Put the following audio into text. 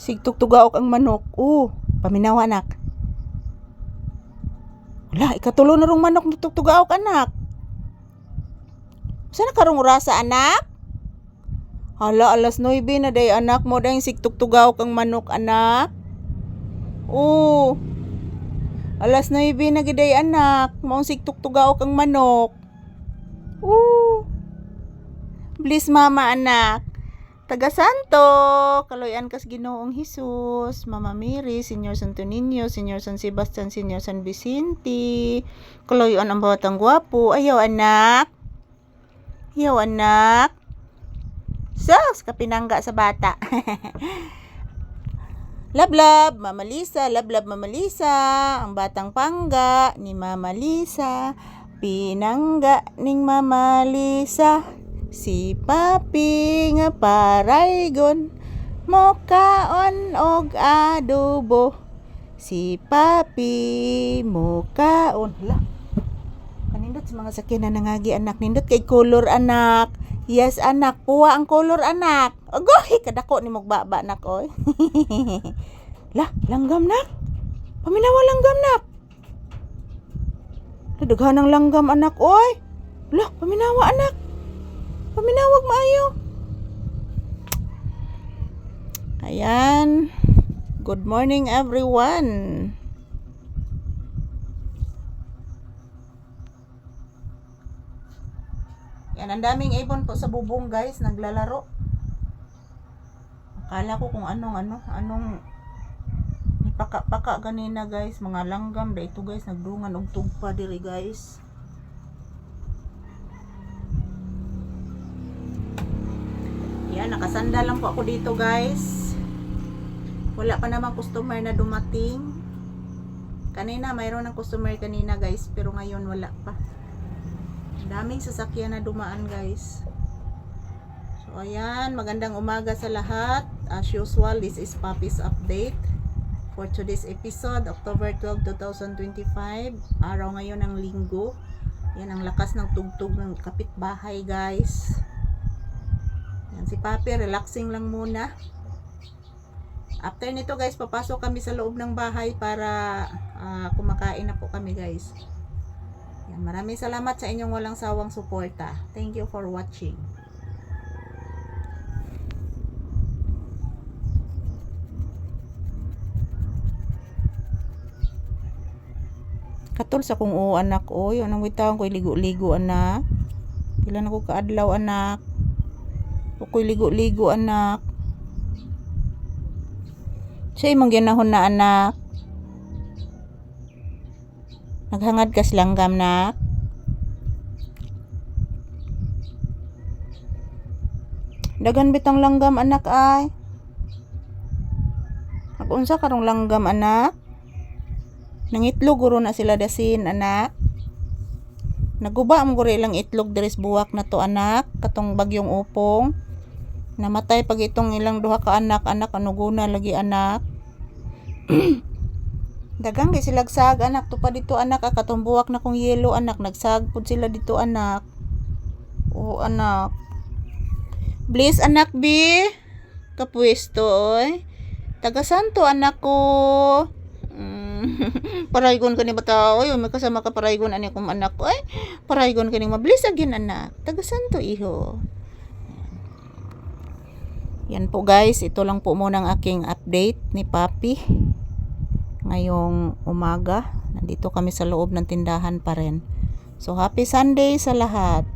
Sigtugtugaok ang manok. Paminaw anak. Wala, ikatulo na rong manok na tugtugaok anak. Sana karong orasa anak? Hala, alas 9 na day anak mo dahil sigtugtugaok ang manok anak. Alas 9 na giday anak. Maong sigtugtugaok ang manok. Please mama anak. Taga Santo, kaloyan kas Ginoong Hesus, Mama Mary, Senyor Santo Niño, Senyor San Sebastian, Senyor San Vicente, kaloyan ang batang gwapo. Ayaw anak. Ayaw anak. Sus, kapinangga sa bata. Lablab, Mama Lisa, lablab Mama Lisa, ang batang pangga ni Mama Lisa, pinangga ning Mama Lisa. Si papi nga paraygon mokaon og adobo. Si papi mokaon. Hala. Kanindot sa mga sakyan na nangagi anak. Nindot kay color anak. Yes anak, puwa ang color anak. Agoy, kadako ni magbaba nak oy. Lah, langgam nak. Paminawa langgam nak. Daghan ng langgam anak oy. Lah, paminawa anak. Paminawag maayo. Ayan. Good morning everyone. Yan, ang daming ibon po sa bubong guys, naglalaro. Akala ko kung anong paka ganina guys, mga langgam da ito guys, nagdungan og tugpa diri guys. Yan, nakasanda lang po ako dito guys. Wala pa namang customer na dumating. Kanina mayroon ng customer kanina guys, pero ngayon wala pa. Daming sasakyan na dumaan guys. So ayan, magandang umaga sa lahat. As usual, this is Papi's update for today's episode, October 12, 2025. Araw ngayon ng linggo. Yan ang lakas ng tugtog ng kapitbahay guys. Yan, si Papi relaxing lang muna. After nito guys, papasok kami sa loob ng bahay para kumakain na po kami guys. Yan, maraming salamat sa inyong walang sawang suporta. Thank you for watching. Katul sa kung anak oy, anong witawon ko ligo-ligo anak. Pila na ko kaadlaw anak. Ukoy ligo-ligo anak. Siya imong ginahon na anak. Naghangad kas langgam nak. Dagan bitang langgam anak ay. Nagunsa karong langgam anak. Nangitlog guro na sila dasin anak. Naguba mo guro ilang itlog deres buwak na to anak, katong bagyong upong. Namatay pag itong ilang duha ka anak anuguna lagi anak. Dagang di sila sag anak to pa dito anak, katong buwak na kong yelo anak, nagsag pud sila dito anak. Anak. Please anak bi. Kapwesto oy. Taga Santo anak ko. Paraygon ka ni bata oy, may kasama ka paraygon ani akong anak ko. Paraygon ka ni mabilis agin anak. Taga Santo iho. Yan po guys, ito lang po muna ang aking update ni Papi ngayong umaga. Nandito kami sa loob ng tindahan pa rin. So happy Sunday sa lahat.